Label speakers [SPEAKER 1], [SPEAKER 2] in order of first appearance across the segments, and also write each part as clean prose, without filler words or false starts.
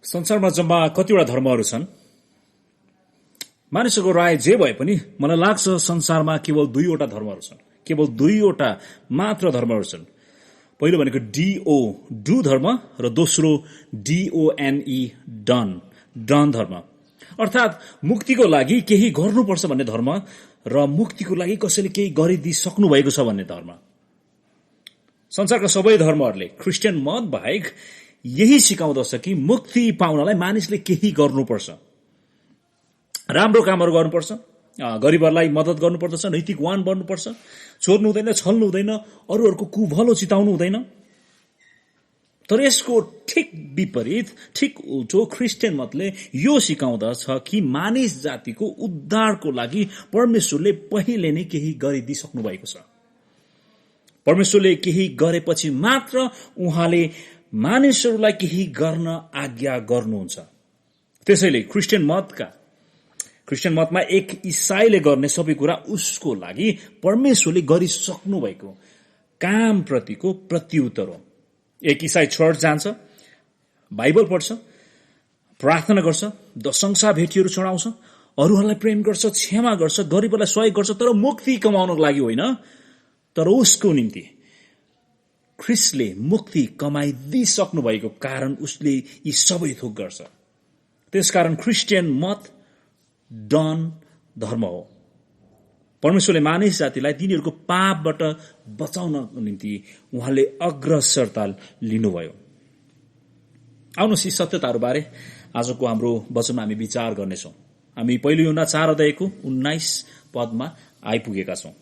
[SPEAKER 1] संसारमा जम्मा कतिवटा धर्महरू छन्? मानिसको राय जे भए पनि मलाई लाग्छ संसारमा केवल दुईवटा धर्महरू छन्। केवल दुईवटा मात्र धर्महरू छन्। पहिलो भनेको DO डु धर्म र दोस्रो DONE डन धर्म। अर्थात् मुक्तिको लागि केही गर्नुपर्छ भन्ने धर्म र मुक्तिको लागि कसैले केही गरिदिइसक्नु भएको छ भन्ने धर्म। संसारका सबै धर्महरूले क्रिस्चियन मत बाहेक यही सिकाउँदछ कि मुक्ति पाउनलाई मानिसले केही गर्नुपर्छ, राम्रो कामहरू गर्नुपर्छ, गरिबहरूलाई मद्दत गर्नुपर्दछ, नैतिकवान बन्नुपर्छ, चोर्नु हुँदैन, छल्नु हुँदैन, अरूहरूको कुभलो चिताउनु हुँदैन। तर यसको ठिक विपरीत, ठिक उल्टो क्रिस्चियन मतले यो सिकाउँदछ कि मानिस जातिको उद्धारको लागि परमेश्वरले पहिले नै केही गरिदिइसक्नु भएको छ। परमेश्वरले केही गरेपछि मात्र उहाँले मानिसहरूलाई केही गर्न आज्ञा गर्नुहुन्छ। त्यसैले क्रिस्चियन मतमा एक ईसाईले गर्ने सबै कुरा उसको लागि परमेश्वरले गरिसक्नु भएको काम प्रतिको प्रत्युत्तर हो। एक ईसाई चर्च जान्छ, बाइबल पढ्छ, प्रार्थना गर्छ, दशंसा भेटीहरू चढाउँछ, अरूहरूलाई प्रेम गर्छ, क्षमा गर्छ, गरिबलाई सहयोग गर्छ, तर मुक्ति कमाउनको लागि होइन, तर उसको निम्ति ख्रिस्टले मुक्ति कमाइदिइसक्नु भएको कारण उसले यी सबै थोक गर्छ। त्यसकारण क्रिस्चियन मत डन धर्म हो। परमेश्वरले मानिस जातिलाई तिनीहरूको पापबाट बचाउनको निम्ति उहाँले अग्रसरता लिनुभयो। आउनुहोस् यी सत्यताहरूबारे आजको हाम्रो वचनमा हामी विचार गर्नेछौँ। हामी पहिलो यूहन्ना 4 अध्यायको 19 पदमा आइपुगेका छौँ।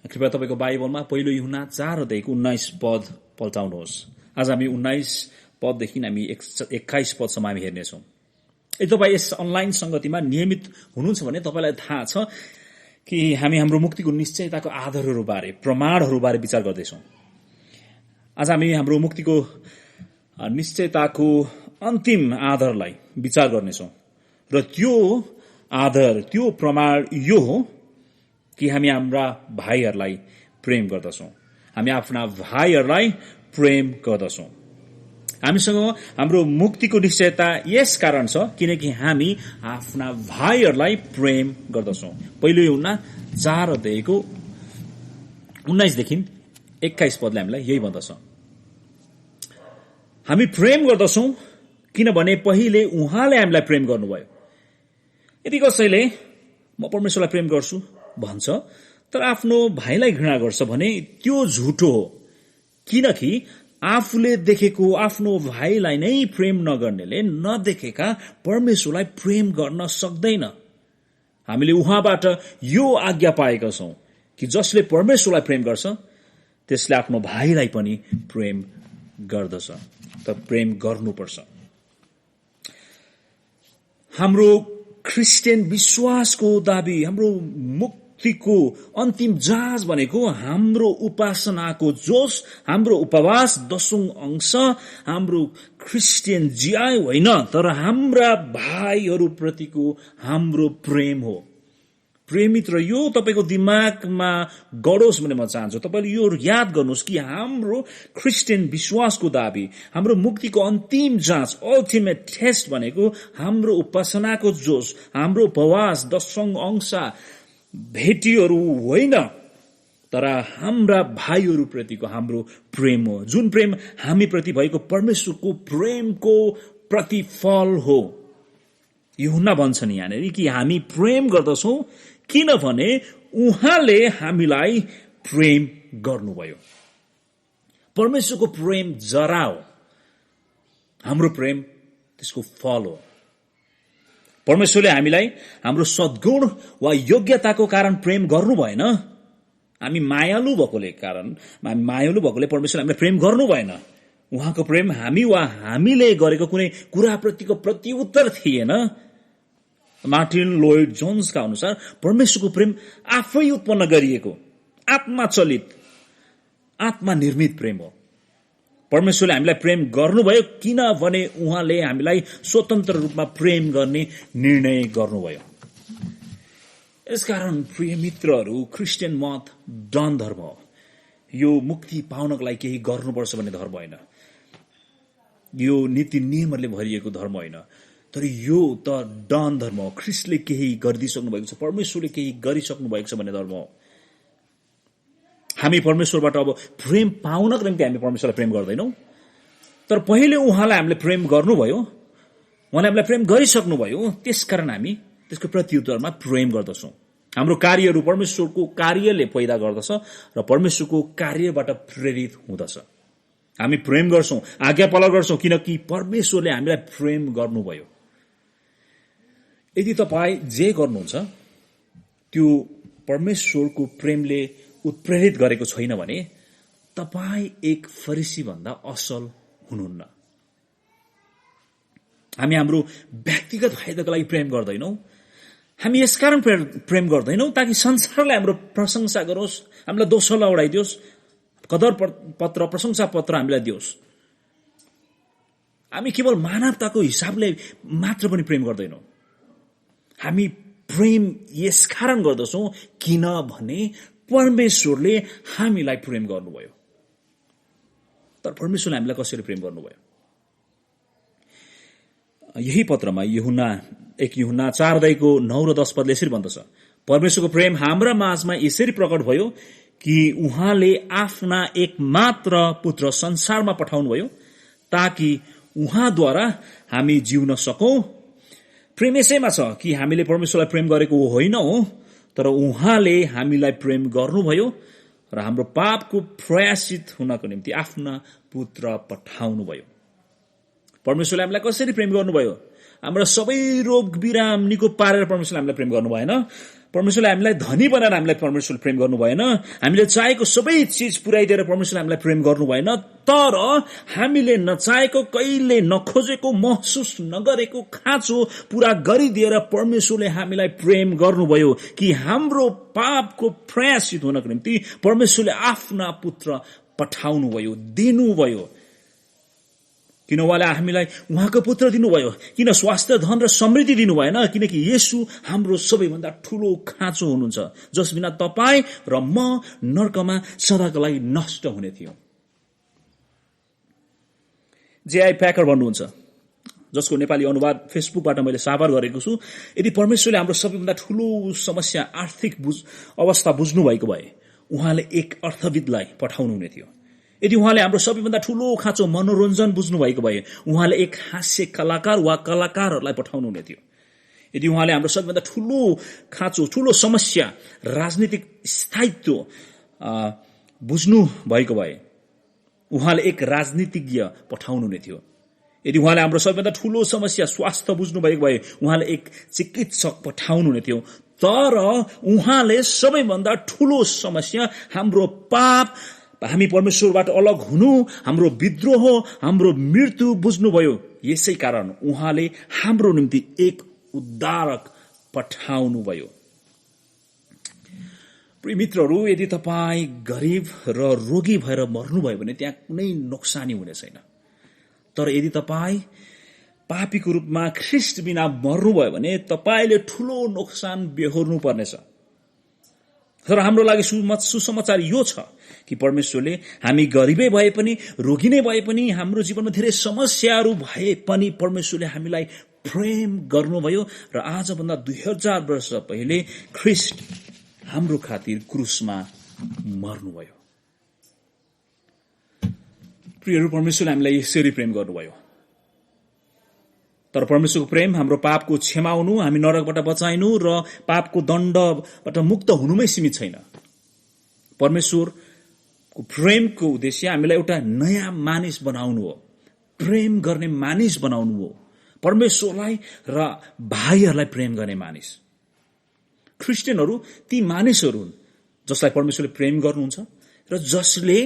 [SPEAKER 1] कृपया तपाईको बाइबलमा पहिलो यूहन्ना 4 अध्यायको 19 पद पल्टाउनुहोस्। आज हामी 19 पददेखि हामी 21 पदसम्म हामी हेर्नेछौँ। यदि तपाईँ यस अनलाइन संगतिमा नियमित हुनुहुन्छ भने तपाईँलाई थाहा छ कि हामी हाम्रो मुक्तिको निश्चयताको आधारहरूबारे, प्रमाणहरूबारे विचार गर्दैछौँ। आज हामी हाम्रो मुक्तिको निश्चयताको अन्तिम आधारलाई विचार गर्नेछौँ र त्यो आधार, त्यो प्रमाण यो हो कि हामी हाम्रा भाइहरूलाई प्रेम गर्दछौँ। हामी आफ्ना भाइहरूलाई प्रेम गर्दछौँ। हामीसँग हाम्रो मुक्तिको निश्चयता यस कारण छ किनकि हामी आफ्ना भाइहरूलाई प्रेम गर्दछौँ। पहिलो यूहन्ना 4 अध्यायको 19 देखि 21 पदले हामीलाई यही भन्दछ। हामी प्रेम गर्दछौँ किनभने पहिले उहाँले हामीलाई प्रेम गर्नुभयो। यदि कसैले म परमेश्वरलाई प्रेम गर्छु भन्छ तर आफ्नो भाइलाई घृणा गर्छ भने त्यो झुटो हो, किनकि आफूले देखेको आफ्नो भाइलाई नै प्रेम नगर्नेले नदेखेका परमेश्वरलाई प्रेम गर्न सक्दैन। हामीले उहाँबाट यो आज्ञा पाएका छौं कि जसले परमेश्वरलाई प्रेम गर्छ त्यसले आफ्नो भाइलाई पनि प्रेम गर्दछ। त प्रेम गर्नुपर्छ। हाम्रो क्रिस्चियन विश्वासको दाबी, हाम्रो मुक्तिको अन्तिम जाँच भनेको हाम्रो उपासनाको जोश, हाम्रो उपवास, 10औं अंश, हाम्रो क्रिस्चियन जियाइ होइन, तर हाम्रा भाइहरूप्रतिको हाम्रो प्रेम हो। प्रेमित र यो तपाईको दिमागमा गडोस् भन्ने म चाहन्छु। तपाईले यो याद गर्नुहोस् कि हाम्रो क्रिस्चियन विश्वासको दाबी, हाम्रो मुक्तिको अन्तिम जाँच, अल्टिमेट टेस्ट भनेको हाम्रो उपासनाको जोश, हाम्रो उपवास, 10औं अंश भेटीहरू होइन, तर हाम्रा भाइहरूप्रतिको हाम्रो प्रेम हो, जुन प्रेम हामी प्रति भएको परमेश्वरको प्रेमको प्रतिफल हो। यूहन्ना भन्छन् यहाँनिर कि हामी प्रेम गर्दछौं किनभने उहाँले हामीलाई प्रेम गर्नुभयो। परमेश्वरको प्रेम जरा हो, हाम्रो प्रेम त्यसको फल हो। परमेश्वरले हामीलाई हाम्रो सद्गुण वा योग्यताको कारण प्रेम गर्नु भएन। हामी मायालु भएकोले परमेश्वरले हामीलाई प्रेम गर्नु भएन। उहाँको प्रेम हामी वा हामीले गरेको कुनै कुराप्रतिको प्रत्युत्तर थिएन। मार्टिन लोयड जोन्सका अनुसार परमेश्वरको प्रेम आफै उत्पन्न गरिएको, आत्मा चलित, आत्मा निर्मित प्रेम हो। परमेश्वरले हामीलाई प्रेम गर्नुभयो किनभने उहाँले हामीलाई स्वतन्त्र रूपमा प्रेम गर्ने निर्णय गर्नुभयो। यसकारण प्रिय मित्रहरू, क्रिस्चियन मत डन धर्म हो। यो मुक्ति पाउनको लागि केही गर्नुपर्छ भन्ने धर्म होइन। यो नीति नियमहरूले भरिएको धर्म होइन, तर यो त डन धर्म हो। ख्रिस्टले केही गरिदिइसक्नु भएको छ, परमेश्वरले केही गरिसक्नु भएको छ भन्ने धर्म हो। हामी परमेश्वरबाट अब प्रेम पाउनको निम्ति हामी परमेश्वरलाई प्रेम गर्दैनौँ, तर पहिले उहाँलाई हामीले प्रेम गर्नुभयो, उहाँले हामीलाई प्रेम गरिसक्नुभयो, त्यसकारण हामी त्यसको प्रत्युत्तरमा प्रेम गर्दछौँ। हाम्रो कार्यहरू परमेश्वरको कार्यले पैदा गर्दछ र परमेश्वरको कार्यबाट प्रेरित हुँदछ। हामी प्रेम गर्छौँ, आज्ञा पालन गर्छौँ, किनकि परमेश्वरले हामीलाई प्रेम गर्नुभयो। यदि तपाईँ जे गर्नुहुन्छ त्यो परमेश्वरको प्रेमले उत्प्रेरित गरेको छैन भने तपाईँ एक फरिसी भन्दा असल हुनुहुन्न। हामी हाम्रो व्यक्तिगत फाइदाको लागि प्रेम गर्दैनौँ, हामी यसकारण प्रेम गर्दैनौँ ताकि संसारले हाम्रो प्रशंसा गरोस्, हामीलाई दोस्रोलाई उडाइदियोस्, कदर पत्र प्रशंसा पत्र हामीलाई दियोस्। हामी केवल मानवताको हिसाबले मात्र पनि प्रेम गर्दैनौँ, हामी प्रेम यसकारण गर्दछौँ किनभने परमेश्वरले हामीलाई प्रेम गर्नुभयो। तर परमेश्वरले हामीलाई कसरी प्रेम गर्नुभयो? यही पत्रमा यूहन्ना 4:9 र 10 पदले यसरी भन्दछ, परमेश्वरको प्रेम हाम्रा माझमा यसरी प्रकट भयो कि उहाँले आफ्ना एक मात्र पुत्र संसारमा पठाउनुभयो ताकि उहाँद्वारा हामी जिउन सकौं। प्रेम यसैमा छ कि हामीले परमेश्वरलाई प्रेम गरेको होइन हो, तर उहाँले हामीलाई प्रेम गर्नुभयो र हाम्रो पापको प्रायश्चित हुनको निम्ति आफ्ना पुत्र पठाउनुभयो। परमेश्वरले हामीलाई कसरी प्रेम गर्नुभयो? हाम्रो सबै रोग बिराम निको पारेर परमेश्वरले हामीलाई प्रेम गर्नु भएन। परमेश्वरले हामीलाई धनी बनाएर हामीलाई परमेश्वरले प्रेम गर्नु भएन। हामीले चाहेको सबै चिज पुर्याइदिएर परमेश्वरले हामीलाई प्रेम गर्नु भएन। तर हामीले नचाहेको, कहिले नखोजेको, महसुस नगरेको खाँचो पूरा गरिदिएर परमेश्वरले हामीलाई प्रेम गर्नुभयो कि हाम्रो पापको प्रायश्चित हुनको निम्ति परमेश्वरले आफ्ना पुत्र पठाउनुभयो, दिनुभयो। किन उहाँले हामीलाई उहाँको पुत्र दिनुभयो? किन स्वास्थ्य, धन र समृद्धि दिनु भएन? किनकि येशू हाम्रो सबैभन्दा ठूलो खाँचो हुनुहुन्छ, जस बिना तपाईँ र म नर्कमा सदाका लागि नष्ट हुने थियौं। J.I. प्याकर भन्नुहुन्छ, जसको नेपाली अनुवाद फेसबुकबाट मैले साभार गरेको छु, यदि परमेश्वरले हाम्रो सबैभन्दा ठूलो समस्या आर्थिक अवस्था बुझ्नु भएको भए उहाँले एक अर्थविदलाई पठाउनु हुने थियो। यदि उहाँले हाम्रो सबैभन्दा ठूलो खाँचो मनोरञ्जन बुझ्नु भएको भए उहाँले एक हास्य कलाकार वा कलाकारहरूलाई पठाउनु हुने थियो। यदि उहाँले हाम्रो सबैभन्दा ठूलो खाँचो, ठूलो समस्या राजनीतिक स्थायित्व बुझ्नु भएको भए उहाँले एक राजनीतिज्ञ पठाउनु हुने थियो। यदि उहाँले हाम्रो सबैभन्दा ठूलो समस्या स्वास्थ्य बुझ्नु भएको भए उहाँले एक चिकित्सक पठाउनु हुने थियो। तर उहाँले सबैभन्दा ठूलो समस्या हाम्रो पाप, हामी परमेश्वरबाट अलग हुनु, हाम्रो विद्रोह, हाम्रो मृत्यु बुझ्नुभयो। यसै कारण उहाँले हाम्रो निम्ति एक उद्धारक पठाउनुभयो। प्रिय मित्रहरू, यदि तपाईँ गरीब र रोगी भएर मर्नुभयो भने त्यहाँ कुनै नोक्सानी हुने छैन। तर यदि तपाईँ पापीको रूपमा ख्रिस्ट बिना मर्नुभयो भने तपाईले ठूलो नोक्सान बेहोर्नु पर्नेछ। तर हाम्रो लागि सुसमाचार यो छ कि परमेश्वरले हामी गरिबै भए पनि, रोगी नै भए पनि, हाम्रो जीवनमा धेरै समस्याहरू भए पनि परमेश्वरले हामीलाई प्रेम गर्नुभयो र आजभन्दा 2000 वर्ष पहिले ख्रिस्ट हाम्रो खातिर क्रुसमा मर्नुभयो। प्रियहरू, परमेश्वरले हामीलाई यसरी प्रेम गर्नुभयो। तर परमेश्वरको प्रेम हाम्रो पापको क्षमा हुनु, हामी नरकबाट बचाइनु र पापको दण्डबाट मुक्त हुनुमै सीमित छैन। परमेश्वरको प्रेमको उद्देश्य हामीलाई एउटा नयाँ मानिस बनाउनु हो, प्रेम गर्ने मानिस बनाउनु हो, परमेश्वरलाई र भाइहरूलाई प्रेम गर्ने मानिस। क्रिस्चियनहरू ती मानिसहरू हुन् जसलाई परमेश्वरले प्रेम गर्नुहुन्छ र जसले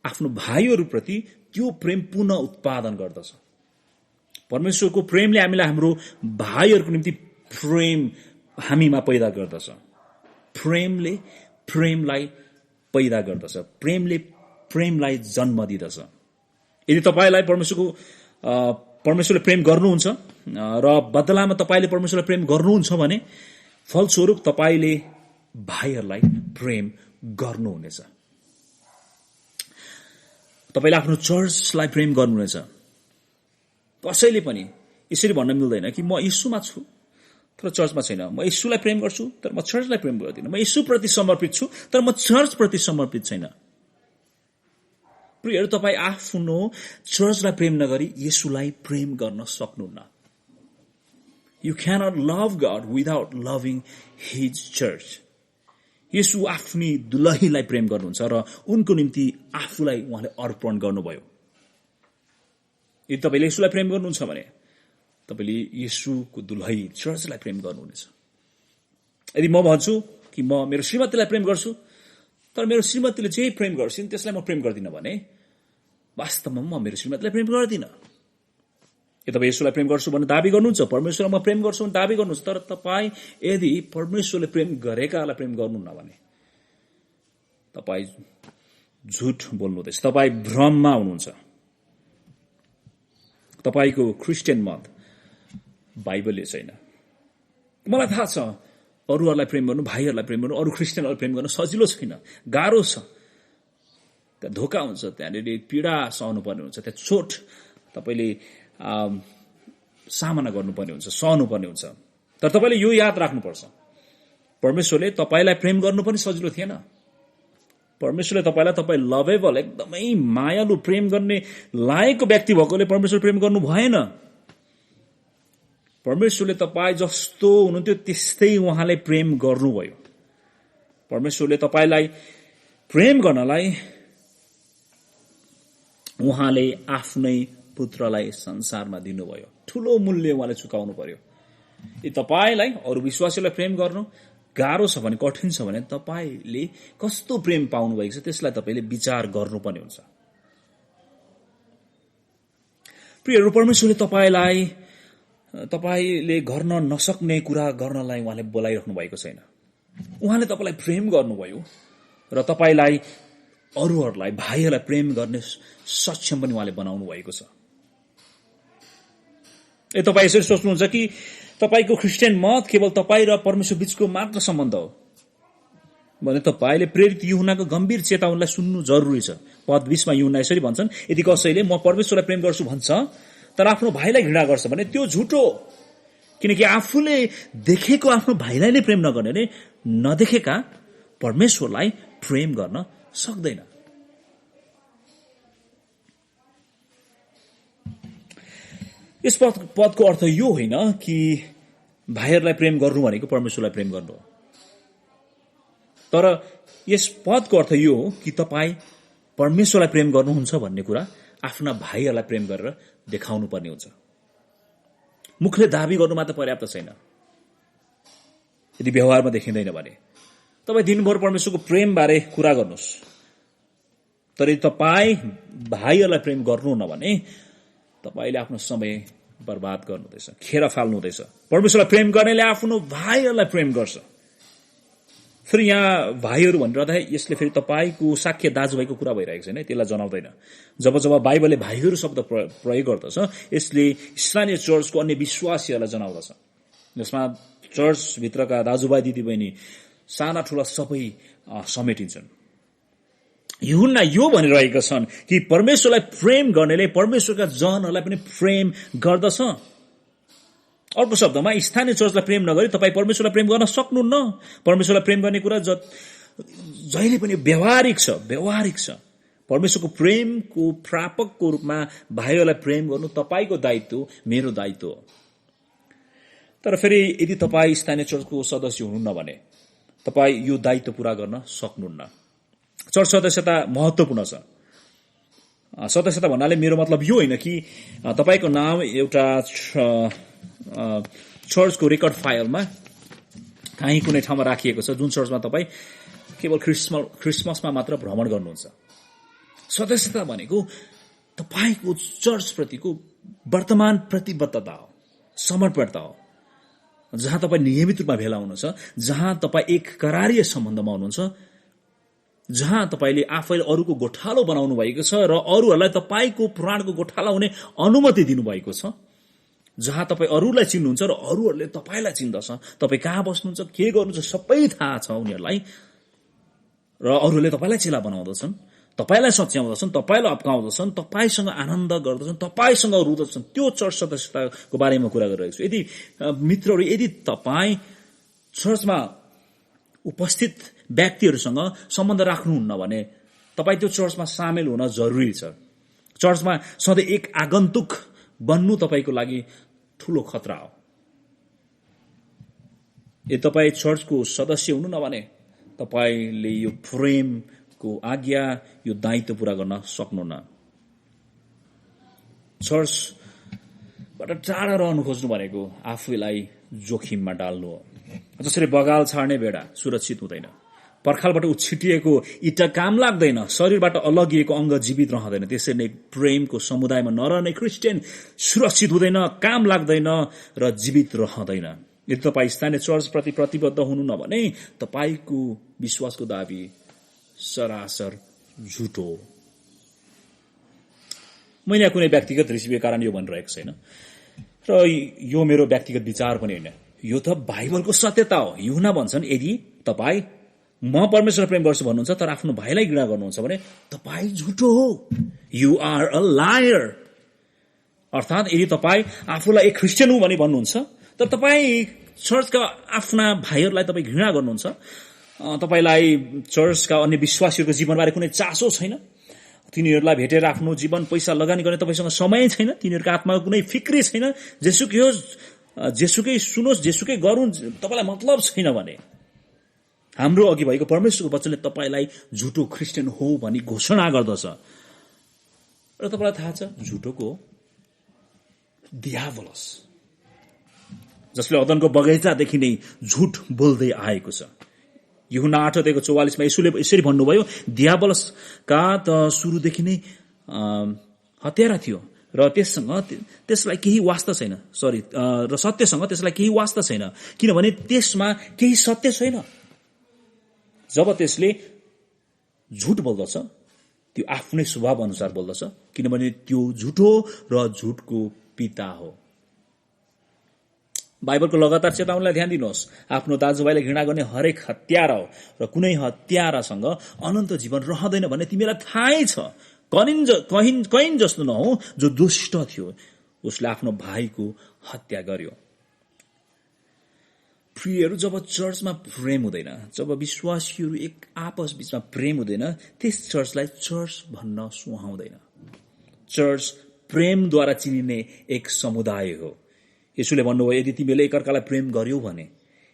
[SPEAKER 1] आफ्नो भाइहरूप्रति त्यो प्रेम पुनः उत्पादन गर्दछ। परमेश्वरको प्रेमले हामीलाई हाम्रो भाइहरूको निम्ति प्रेम हामीमा पैदा गर्दछ। प्रेमले प्रेमलाई पैदा गर्दछ, प्रेमले प्रेमलाई जन्म दिदछ। यदि तपाईलाई परमेश्वरले प्रेम गर्नुहुन्छ र बदलामा तपाईले परमेश्वरलाई प्रेम गर्नुहुन्छ भने फलस्वरूप तपाईले भाइहरूलाई प्रेम गर्नुहुनेछ। तपाईले आफ्नो चर्चलाई प्रेम गर्नुहुनेछ, कसैले पनि यसरी भन्न मिल्दैन कि म येशूमा छु तर चर्चमा छैन, म येशूलाई प्रेम गर्छु तर म चर्चलाई प्रेम गर्दिनँ, म येशूप्रति समर्पित छु तर म चर्चप्रति समर्पित छैन। प्रियहरू, तपाईँ आफ्नो चर्चलाई प्रेम नगरी येशूलाई प्रेम गर्न सक्नुहुन्न। You cannot love God without loving His church. येशू आफ्नी दुलहीलाई प्रेम गर्नुहुन्छ र उनको निम्ति आफूलाई उहाँले अर्पण गर्नुभयो। यदि तपाईले येशूलाई प्रेम गर्नुहुन्छ भने तपाईले येशूको दुलही चर्चलाई प्रेम गर्नुहुनेछ। यदि म भन्छु कि म मेरो श्रीमतीलाई प्रेम गर्छु तर मेरो श्रीमतीले जे प्रेम गर्छिन् त्यसलाई म प्रेम गर्दिन भने वास्तवमा म मेरो श्रीमतीलाई प्रेम गर्दिन। यदि तपाईँ येशूलाई प्रेम गर्छु भन्ने दाबी गर्नुहुन्छ, परमेश्वरलाई म प्रेम गर्छु भन्ने दाबी गर्नुहुन्छ, तर तपाईँ यदि परमेश्वरले प्रेम गरेकालाई प्रेम गर्नुहुन्न भने तपाईँ झुट बोल्नुहुँदैछ, तपाईँ भ्रममा हुनुहुन्छ। तपाईको क्रिस्चियन मत बाइबलले छैन। मलाई थाहा छ अरूहरूलाई प्रेम गर्नु, भाइहरूलाई प्रेम गर्नु, अरू क्रिस्चियनहरूलाई प्रेम गर्नु सजिलो छैन, गाह्रो छ। त्यहाँ धोका हुन्छ, त्यहाँनिर पीडा सहनुपर्ने हुन्छ, त्यहाँ चोट तपाईले सामना गर्नुपर्ने हुन्छ, सहनुपर्ने हुन्छ। तर तपाईले यो याद राख्नुपर्छ, परमेश्वरले तपाईलाई प्रेम गर्नु पनि सजिलो थिएन। परमेश्वरले तपाईलाई तपाईँ लभेबल, एकदमै मायालु, प्रेम गर्ने लायकको व्यक्ति भएकोले परमेश्वर प्रेम गर्नु भएन। परमेश्वरले तपाईँ जस्तो हुनुहुन्थ्यो त्यस्तै उहाँले प्रेम गर्नुभयो। परमेश्वरले तपाईलाई प्रेम गर्नलाई उहाँले आफ्नै पुत्रलाई संसारमा दिनुभयो। ठूलो मूल्य उहाँले चुकाउनु पर्यो। यदि तपाईलाई अरू विश्वासीलाई प्रेम गर्नु गाह्रो छ भने, कठिन छ भने तपाईले कस्तो प्रेम पाउनु भएको छ त्यसलाई तपाईले विचार गर्नुपर्ने हुन्छ। प्रियहरू, परमेश्वरले तपाईले गर्न नसक्ने कुरा गर्नलाई उहाँले बोलाइराख्नु भएको छैन। उहाँले तपाईलाई प्रेम गर्नुभयो र तपाईलाई अरूहरूलाई, भाइहरूलाई प्रेम गर्ने सक्षम पनि उहाँले बनाउनु भएको छ। तपाईँ यसरी सोच्नुहुन्छ कि तपाईको क्रिस्चियन मत केवल तपाईँ र परमेश्वर बीचको मात्र सम्बन्ध हो भने तपाईले प्रेरित यूहन्नाको गम्भीर चेतावनीलाई सुन्नु जरुरी छ। पद 20 मा यूहन्ना यसरी भन्छन्, यदि कसैले म परमेश्वरलाई प्रेम गर्छु भन्छ तर आफ्नो भाइलाई घृणा गर्छ भने त्यो झुटो, किनकि आफूले देखेको आफ्नो भाइलाई नै प्रेम नगर्नेले नदेखेका परमेश्वरलाई प्रेम गर्न सक्दैन। यस पदको अर्थ यो होइन कि भाइहरूलाई प्रेम गर्नु भनेको परमेश्वरलाई प्रेम गर्नु हो, तर यस पदको अर्थ यो हो कि तपाईँ परमेश्वरलाई प्रेम गर्नुहुन्छ भन्ने कुरा आफ्ना भाइहरूलाई प्रेम गरेर देखाउनु पर्ने हुन्छ। मुखले दाबी गर्नु मात्र पर्याप्त छैन यदि व्यवहारमा देखिँदैन भने। तपाईँ दिनभर परमेश्वरको प्रेमबारे कुरा गर्नुहोस्, तर यदि तपाईँ भाइहरूलाई प्रेम गर्नुहुन्न भने तपाईले आफ्नो समय बर्बाद गर्नुहुँदैछ, खेर फाल्नुहुँदैछ। परमेश्वरलाई प्रेम गर्नेले आफ्नो भाइहरूलाई प्रेम गर्छ। फेरि यहाँ भाइहरू भनेर यसले फेरि तपाईको साख्य दाजुभाइको कुरा भइरहेको छैन, त्यसलाई जनाउँदैन। जब बाइबलले भाइहरू शब्द प्रयोग गर्दछ यसले स्थानीय चर्चको अन्य विश्वासीहरूलाई जनाउँदछ, जसमा चर्चभित्रका दाजुभाइ दिदीबहिनी साना ठुला सबै समेटिन्छन्। यूहन्ना यो भनिरहेका छन् कि परमेश्वरलाई प्रेम गर्नेले परमेश्वरका जनहरूलाई पनि प्रेम गर्दछ। अर्को शब्दमा स्थानीय चर्चलाई प्रेम नगरी तपाईँ परमेश्वरलाई प्रेम गर्न सक्नुहुन्न। परमेश्वरलाई प्रेम गर्ने कुरा जहिले पनि व्यवहारिक छ। परमेश्वरको प्रेमको प्रापकको रूपमा भाइहरूलाई प्रेम गर्नु तपाईको दायित्व, मेरो दायित्व हो। तर फेरि यदि तपाईँ स्थानीय चर्चको सदस्य हुनुहुन्न भने तपाईँ यो दायित्व पूरा गर्न सक्नुहुन्न। चर्च सदस्यता महत्त्वपूर्ण छ। सदस्यता भन्नाले मेरो मतलब यो होइन कि तपाईको नाम एउटा चर्चको रेकर्ड फाइलमा कहीँ कुनै ठाउँमा राखिएको छ, जुन चर्चमा तपाईँ केवल क्रिसमसमा मात्र भ्रमण गर्नुहुन्छ। सदस्यता भनेको तपाईको चर्चप्रतिको वर्तमान प्रतिबद्धता हो, समर्पणता हो, जहाँ तपाईँ नियमित रूपमा भेला हुनुहुन्छ, जहाँ तपाईँ एक करारीय सम्बन्धमा हुनुहुन्छ, जहाँ तपाईले आफैले अरूको गोठालो बनाउनु भएको छ र अरूहरूलाई तपाईको प्राणको गोठाला हुने अनुमति दिनुभएको छ, जहाँ तपाईँ अरूलाई चिन्नुहुन्छ र अरूहरूले तपाईलाई चिन्दछ, तपाईँ कहाँ बस्नुहुन्छ, के गर्नुहुन्छ सबै थाहा छ उनीहरूलाई, र अरूहरूले तपाईलाई चेला बनाउँदछन्, तपाईलाई सच्याउँदछन्, तपाईलाई अपकाउँदछन्, तपाईसँग आनन्द गर्दछन्, तपाईसँग रुदछन्, त्यो चर्च सदस्यताको बारेमा कुरा गरिरहेको छु। यदि मित्रहरू, यदि तपाईँ चर्चमा उपस्थित व्यक्तिहरूसँग सम्बन्ध राख्नुहुन्न भने तपाईँ त्यो चर्चमा सामेल हुन जरुरी छ। चर्चमा सधैँ एक आगन्तुक बन्नु तपाईँको लागि ठूलो खतरा हो। यदि तपाईँ चर्चको सदस्य हुनु न भने तपाईले यो प्रेमको आज्ञा, यो दायित्व पूरा गर्न सक्नुहुन्न। चर्चबाट टाढा रहनु खोज्नु भनेको आफूलाई जोखिममा डाल्नु हो। जसरी बगाल छाड्ने बेडा सुरक्षित हुँदैन, पर्खालबाट उछिटिएको इँटा काम लाग्दैन, शरीरबाट अलगिएको अङ्ग जीवित रहँदैन, त्यसरी नै प्रेमको समुदायमा नरहने क्रिस्चियन सुरक्षित हुँदैन, काम लाग्दैन र जीवित रहँदैन। यदि तपाईँ स्थानीय चर्चप्रति प्रतिबद्ध हुनु न भने तपाईँको विश्वासको दाबी सरासर झुटो हो। मैले यहाँ कुनै व्यक्तिगत रिसिभको कारण यो भनिरहेको छैन र यो मेरो व्यक्तिगत विचार पनि होइन, यो त बाइबलको सत्यता हो। यूहन्ना भन्छन्, यदि तपाईँ म परमेश्वर प्रेम गर्छु भन्नुहुन्छ तर आफ्नो भाइलाई घृणा गर्नुहुन्छ भने तपाईँ झुटो हो। You are a liar. अर्थात् यदि तपाईँ आफूलाई एक क्रिस्चियन हुँ भनी भन्नुहुन्छ तर तपाईँ चर्चका आफ्ना भाइहरूलाई तपाईँ घृणा गर्नुहुन्छ, तपाईलाई चर्चका अन्य विश्वासीहरूको जीवनबारे कुनै चासो छैन, तिनीहरूलाई भेटेर आफ्नो जीवन पैसा लगानी गर्ने तपाईसँग समय छैन, तिनीहरूका आत्माको कुनै फिक्री छैन, जेसुकै होस्, जेसुकै सुनोस्, जेसुकै गरून्, तपाईलाई मतलब छैन भने हाम्रो अघि भएको परमेश्वरको वचनले तपाईलाई झुटो क्रिस्चियन हो भनी घोषणा गर्दछ। र तपाईलाई थाहा छ झुटोको दियावलस, जसले अदनको बगैँचादेखि नै झुट बोल्दै आएको छ। यूहन्ना 8:44 यसुले यसरी भन्नुभयो, दियावलसका त सुरुदेखि नै हत्यारा थियो र त्यसलाई केही वास्ता छैन, र सत्यसँग त्यसलाई केही वास्ता छैन, किनभने त्यसमा केही सत्य छैन। जब त्यसले झुट बोल्दछ त्यो आफ्नै स्वभाव अनुसार बोल्दछ, किनभने त्यो झुटो र झुटको पिता हो। बाइबलको लगातार चेतावनीलाई ध्यान दिनुहोस्। आफ्नो दाजुभाइलाई घृणा गर्ने हरेक हत्यारा हो र कुनै हत्यारासँग अनन्त जीवन रहँदैन भन्ने तिमीलाई थाहै छ। कहिन जस्तो नहो जो दुष्ट थियो, उसले आफ्नो भाइको हत्या गर्यो। प्रियहरू, जब चर्चमा प्रेम हुँदैन, जब विश्वासीहरू एक आपस बीचमा प्रेम हुँदैन, त्यस चर्चलाई चर्च भन्न सुहाउँदैन। चर्च प्रेमद्वारा चिनिने एक समुदाय हो। यसुले भन्नुभयो, यदि तिमीले एकअर्कालाई प्रेम गर्यौ भने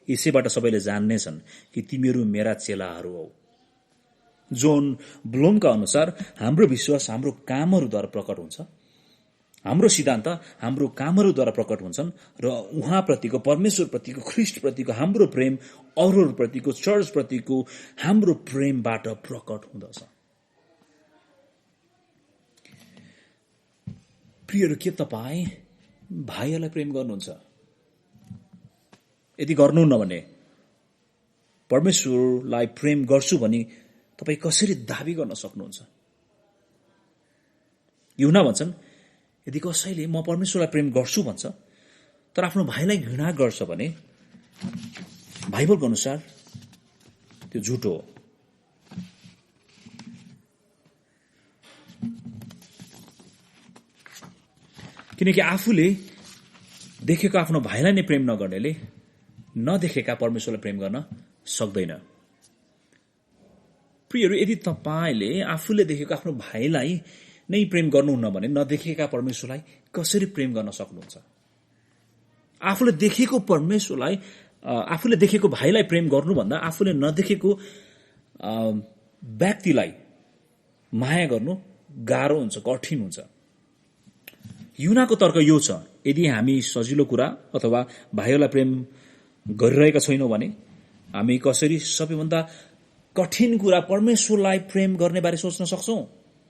[SPEAKER 1] यसैबाट सबैले जान्नेछन् कि तिमीहरू मेरा चेलाहरू हौ। जोन ब्लुमका अनुसार हाम्रो विश्वास हाम्रो कामहरूद्वारा प्रकट हुन्छ, हाम्रो सिद्धान्त हाम्रो कामहरूद्वारा प्रकट हुन्छन् र उहाँप्रतिको, परमेश्वरप्रतिको, ख्रिस्टप्रतिको हाम्रो प्रेम अरूहरूप्रतिको, चर्चप्रतिको हाम्रो प्रेमबाट प्रकट हुँदछ। प्रियहरू, के तपाईँ भाइहरूलाई प्रेम गर्नुहुन्छ? यदि गर्नुहुन्न भने परमेश्वरलाई प्रेम गर्छु भनी तपाईँ कसरी दाबी गर्न सक्नुहुन्छ? यूहन्ना भन्छन्, यदि कसैले म परमेश्वरलाई प्रेम गर्छु भन्छ तर आफ्नो भाइलाई घृणा गर्छ भने बाइबलको अनुसार त्यो झुटो हो। किनकि आफूले देखेको आफ्नो भाइलाई नै प्रेम नगर्नेले नदेखेका परमेश्वरलाई प्रेम गर्न सक्दैन। प्रियहरू, यदि तपाईले आफूले देखेको आफ्नो भाइलाई नै प्रेम गर्नुहुन्न भने नदेखेका परमेश्वरलाई कसरी प्रेम गर्न सक्नुहुन्छ? आफूले देखेको परमेश्वरलाई, आफूले देखेको भाइलाई प्रेम गर्नुभन्दा आफूले नदेखेको व्यक्तिलाई माया गर्नु गाह्रो हुन्छ, कठिन हुन्छ। यूहन्नाको तर्क यो छ, यदि हामी सजिलो कुरा अथवा भाइहरूलाई प्रेम गरिरहेका छैनौँ भने हामी कसरी सबैभन्दा कठिन कुरा परमेश्वरलाई प्रेम गर्ने बारे सोच्न सक्छौं?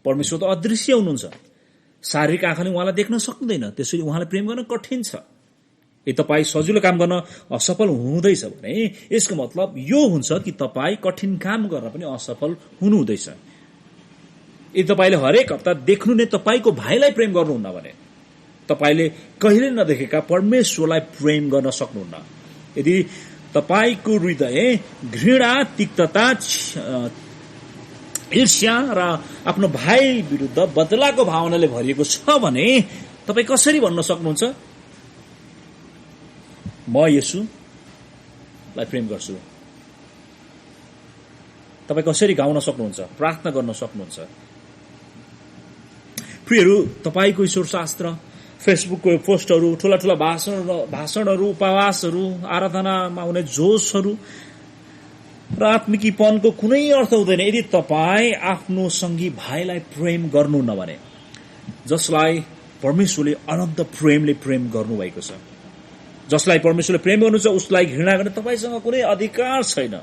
[SPEAKER 1] परमेश्वर त अदृश्य हुनुहुन्छ, शारीरिक आँखाले उहाँलाई देख्न सक्दैन, त्यसैले उहाँलाई प्रेम गर्न कठिन छ। यदि तपाईँ सजिलो काम गर्न असफल हुँदैछ भने यसको मतलब यो हुन्छ कि तपाईँ कठिन काम गर्न पनि असफल हुनुहुँदैछ। यदि तपाईँले हरेक हप्ता देख्नु नै तपाईँको भाइलाई प्रेम गर्नुहुन्न भने तपाईले कहिले नदेखेका परमेश्वरलाई प्रेम गर्न सक्नुहुन्न। यदि तपाईँको हृदय घृणा, तिक्तता, ईर्ष्या र आफ्नो भाइ विरुद्ध बदलाको भावनाले भरिएको छ भने तपाईँ कसरी भन्न सक्नुहुन्छ म येशूलाई प्रेम गर्छु? तपाईँ कसरी गाउन सक्नुहुन्छ, प्रार्थना गर्न सक्नुहुन्छ? प्रियहरू, तपाईँको ईश्वर शास्त्र, फेसबुकको पोस्टहरू, ठूला ठूला भाषणहरू, उपवासहरू, आराधनामा हुने जोशहरू र आत्मिकीपनको कुनै अर्थ हुँदैन यदि तपाईँ आफ्नो सङ्गी भाइलाई प्रेम गर्नुहुन्न भने, जसलाई परमेश्वरले अनन्त प्रेमले प्रेम गर्नुभएको छ। जसलाई परमेश्वरले प्रेम गर्नुहुन्छ उसलाई घृणा गर्ने तपाईँसँग कुनै अधिकार छैन।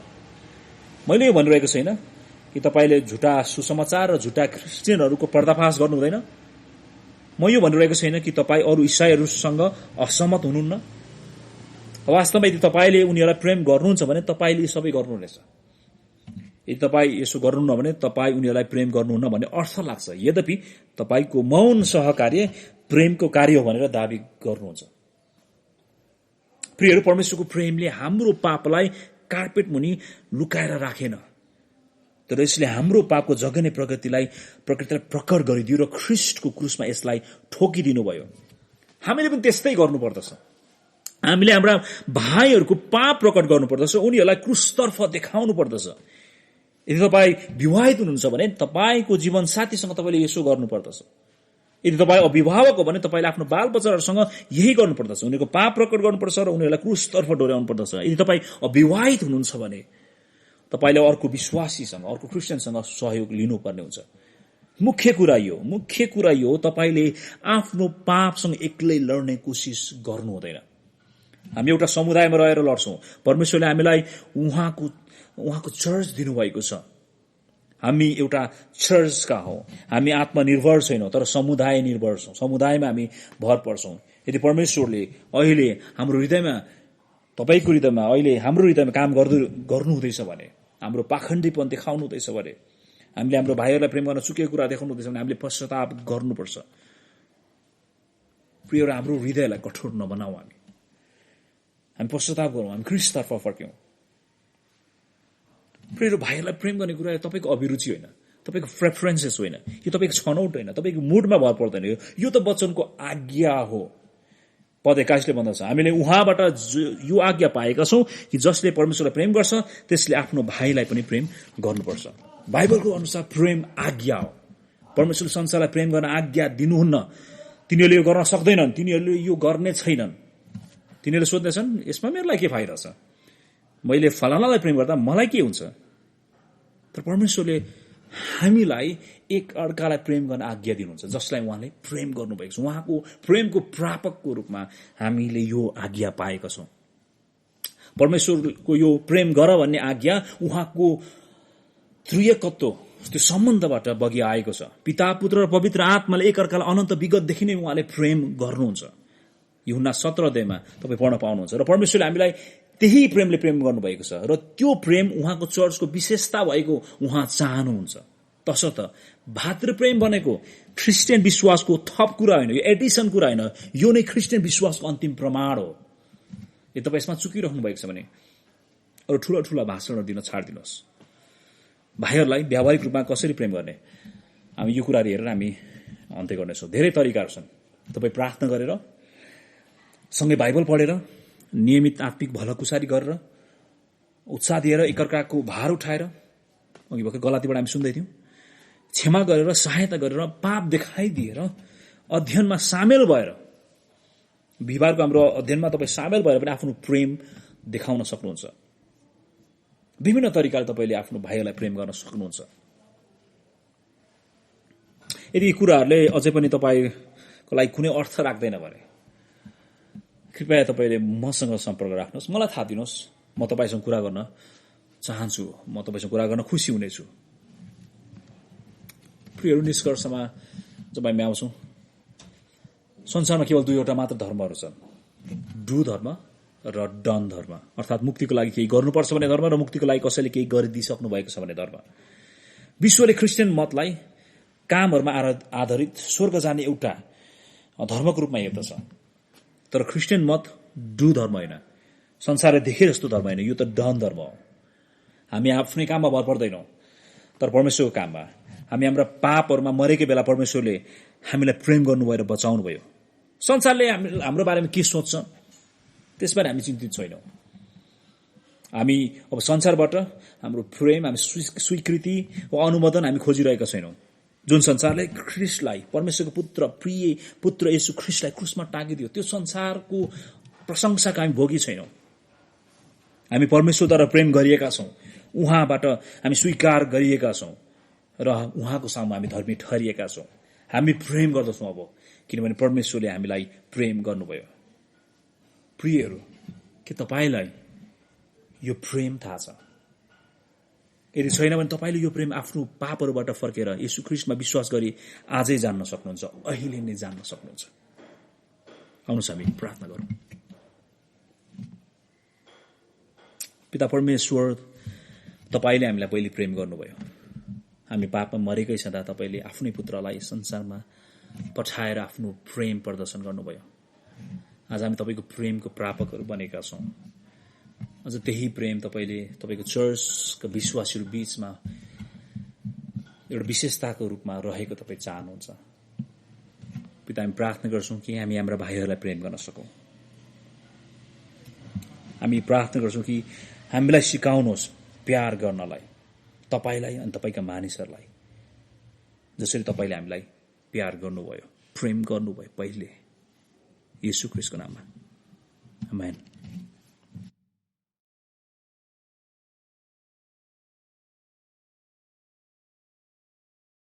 [SPEAKER 1] मैले यो भनिरहेको छैन कि तपाईँले झुटा सुसमाचार र झुटा क्रिस्चियनहरूको पर्दाफास गर्नु हुँदैन। म यो भनिरहेको छैन कि तपाईँ अरू इसाईहरूसँग असहमत हुनुहुन्न। वास्तवमा यदि तपाईँले उनीहरूलाई प्रेम गर्नुहुन्छ भने तपाईँले यी सबै गर्नुहुनेछ। यदि तपाईँ यसो गर्नुहुन्न भने तपाईँ उनीहरूलाई प्रेम गर्नुहुन्न भन्ने अर्थ लाग्छ। यद्यपि तपाईँको मौन सहकार्य प्रेमको कार्य हो भनेर दावी गर्नुहुन्छ। प्रियहरू, परमेश्वरको प्रेमले हाम्रो पापलाई कार्पेट मुनि लुकाएर राखेन, तर यसले हाम्रो पापको जघन्य प्रकृतिलाई प्रकट गरिदियो र ख्रीष्टको क्रुसमा यसलाई ठोकिदिनु भयो। हामीले पनि त्यस्तै गर्नुपर्दछ। हामीले हाम्रा भाइहरूको पाप प्रकट गर्नुपर्दछ, उनीहरूलाई क्रुसतर्फ देखाउनु पर्दछ। यदि तपाईँ विवाहित हुनुहुन्छ भने तपाईँको जीवन साथीसँग तपाईँले यसो गर्नुपर्दछ। यदि तपाईँ अभिभावक हो भने तपाईँले आफ्नो बालबच्चाहरूसँग यही गर्नुपर्दछ। उनीहरूको पाप प्रकट गर्नुपर्छ र उनीहरूलाई क्रुसतर्फ डोर्याउनु पर्दछ। यदि तपाईँ अविवाहित हुनुहुन्छ भने तपाईँले अर्को विश्वासीसँग, अर्को क्रिस्चियनसँग सहयोग लिनुपर्ने हुन्छ। मुख्य कुरा यो तपाईँले आफ्नो पापसँग एक्लै लड्ने कोसिस गर्नु हुँदैन। हामी एउटा समुदायमा रहेर लड्छौं। परमेश्वरले हामीलाई उहाँको चर्च दिनुभएको छ। हामी एउटा चर्चका हौं। हामी आत्मनिर्भर छैनौं, तर समुदाय निर्भर छौं। समुदायमा हामी भर पर्छौं। यदि परमेश्वरले अहिले हाम्रो हृदयमा, तपाईको हृदयमा, अहिले हाम्रो हृदयमा काम गर्नु हुँदैछ भने, हाम्रो पाखण्डीपन देखाउनु हुँदैछ भने, हामीले हाम्रो भाइहरूलाई प्रेम गर्न चुकेको कुरा देखाउनु हुँदैछ भने हामीले पश्चाताप गर्नुपर्छ। प्रियहरू, हाम्रो हृदयलाई कठोर नबनाऊ। हामी पश्चाताप गरौँ, हामी ख्रीष्टतर्फ फर्क्यौं। प्रियहरू, भाइहरूलाई प्रेम गर्ने कुरा तपाईको अभिरुचि होइन, तपाईको प्रेफरेन्सेस होइन, यो तपाईको छनौट होइन, तपाईको मुडमा भर पर्दैन। यो त वचनको आज्ञा हो। पद 21ले भन्दछ, हामीले उहाँबाट यो आज्ञा पाएका छौं कि जसले परमेश्वरलाई प्रेम गर्छ त्यसले आफ्नो भाइलाई पनि प्रेम गर्नुपर्छ। बाइबलको अनुसार प्रेम आज्ञा हो। परमेश्वरले संसारलाई प्रेम गर्न आज्ञा दिनुहुन्न। तिनीहरूले यो गर्न सक्दैनन्, तिनीहरूले यो गर्ने छैनन्। तिनीहरूले सोध्दैछन्, यसमा मेरोलाई के फाइदा छ? मैले फलानालाई प्रेम गर्दा मलाई के हुन्छ? तर परमेश्वरले हामीलाई एक अर्कालाई प्रेम गर्न आज्ञा दिनुहुन्छ, जसलाई उहाँले प्रेम गर्नुभएको छ। उहाँको प्रेमको प्रापकको रूपमा हामीले यो आज्ञा पाएका छौं। परमेश्वरको यो प्रेम गर भन्ने आज्ञा उहाँको त्रिएकत्व, त्यो सम्बन्धबाट बगी आएको छ। पिता, पुत्र र पवित्र आत्माले एक अर्कालाई अनन्त विगतदेखि नै उहाँले प्रेम गर्नुहुन्छ। यूहन्ना 17 अध्यायमा तपाईँ पढ्न पाउनुहुन्छ। र परमेश्वरले हामीलाई त्यही प्रेमले प्रेम गर्नुभएको छ र त्यो प्रेम उहाँको चर्चको विशेषता भएको उहाँ चाहनुहुन्छ। तसर्थ भातृप्रेम भनेको ख्रिस्टियन विश्वासको थप कुरा होइन, यो एडिसन कुरा होइन, यो नै ख्रिस्टियन विश्वासको अन्तिम प्रमाण हो। यदि तपाईँ यसमा चुकिरहनु भएको छ भने अरू ठूला ठूला भाषणहरू दिन छाडिदिनुहोस्। भाइहरूलाई व्यावहारिक रूपमा कसरी प्रेम गर्ने, हामी यो कुराहरू हेरेर हामी अन्त्य गर्नेछौँ। धेरै तरिकाहरू छन्। तपाईँ प्रार्थना गरेर, सँगै बाइबल पढेर, नियमित आत्मिक भलाकुसारी गरेर, उत्साह दिएर, एकअर्काको भार उठाएर, अघि भर्खर गलातीबाट हामी सुन्दै थियौँ, क्षमा गरेर, सहायता गरेर, पाप देखाइदिएर, अध्ययनमा सामेल भएर, बिहिबारको हाम्रो अध्ययनमा तपाईँ सामेल भएर पनि आफ्नो प्रेम देखाउन सक्नुहुन्छ। विभिन्न तरिकाले तपाईँले आफ्नो भाइहरूलाई प्रेम गर्न सक्नुहुन्छ। यदि यी कुराहरूले अझै पनि तपाईँको लागि कुनै अर्थ राख्दैन भने कृपया तपाईँले मसँग सम्पर्क राख्नुहोस्, मलाई थाहा दिनुहोस्। म तपाईँसँग कुरा गर्न चाहन्छु, म तपाईँसँग कुरा गर्न खुसी हुनेछु। प्रियहरू, निष्कर्षमा जब हामी आउँछौँ, संसारमा केवल दुईवटा मात्र धर्महरू छन्, डु धर्म र डन धर्म, अर्थात् मुक्तिको लागि केही गर्नुपर्छ भन्ने धर्म र मुक्तिको लागि कसैले केही गरिदिइसक्नु भएको छ भन्ने धर्म। विश्वले ख्रिस्टियन मतलाई कामहरूमा आधारित स्वर्ग जाने एउटा धर्मको रूपमा हेर्दछ, तर ख्रिस्टियन मत डु धर्म होइन, संसारले देखे जस्तो धर्म होइन, यो त डन धर्म हो। हामी आफ्नै काममा भर पर्दैनौँ, तर परमेश्वरको काममा हामी हाम्रा पापहरूमा मरेकै बेला परमेश्वरले हामीलाई प्रेम गर्नुभयो र बचाउनु भयो। संसारले हाम्रो बारेमा के सोच्छ त्यसबारे हामी चिन्तित छैनौँ। हामी अब संसारबाट हाम्रो प्रेम, हामी स्वीकृति वा अनुमोदन हामी खोजिरहेका छैनौँ। जुन संसारले ख्रीष्टलाई, परमेश्वरको पुत्र, प्रिय पुत्र येशू ख्रीष्टलाई क्रुसमा टाँगिदियो, त्यो संसारको प्रशंसाका हामी भोगी छैनौँ। हामी परमेश्वरद्वारा प्रेम गरिएका छौँ, उहाँबाट हामी स्वीकार गरिएका छौँ र उहाँको सामु हामी धर्मी ठहरिएका छौँ। हामी प्रेम गर्दछौँ अब, किनभने परमेश्वरले हामीलाई प्रेम गर्नुभयो। प्रियहरू, के तपाईँलाई यो प्रेम थाहा छ? यदि छैन भने तपाईँले यो प्रेम आफ्नो पापहरूबाट फर्केर येशू ख्रीष्टमा विश्वास गरी आजै जान्न सक्नुहुन्छ, अहिले नै जान्न सक्नुहुन्छ। आउनुहोस् हामी प्रार्थना गरौँ। पिता परमेश्वर, तपाईँले हामीलाई पहिले प्रेम गर्नुभयो। हामी पापमा मरेकै छँदा तपाईँले आफ्नै पुत्रलाई संसारमा पठाएर आफ्नो प्रेम प्रदर्शन गर्नुभयो। आज हामी तपाईँको प्रेमको प्रापकहरू बनेका छौँ। अझ त्यही प्रेम तपाईँले तपाईँको चर्चका विश्वासीहरू बीचमा एउटा विशेषताको रूपमा रहेको तपाईँ चाहनुहुन्छ। पिता, हामी प्रार्थना गर्छौँ कि हामी हाम्रा भाइहरूलाई प्रेम गर्न सकौँ। हामी प्रार्थना गर्छौँ कि हामीलाई सिकाउनुहोस् प्यार गर्नलाई, तपाईँलाई अनि तपाईँका मानिसहरूलाई, जसरी तपाईँले हामीलाई प्यार गर्नुभयो, प्रेम गर्नुभयो पहिले। येशू ख्रीष्टको नाममा, आमेन।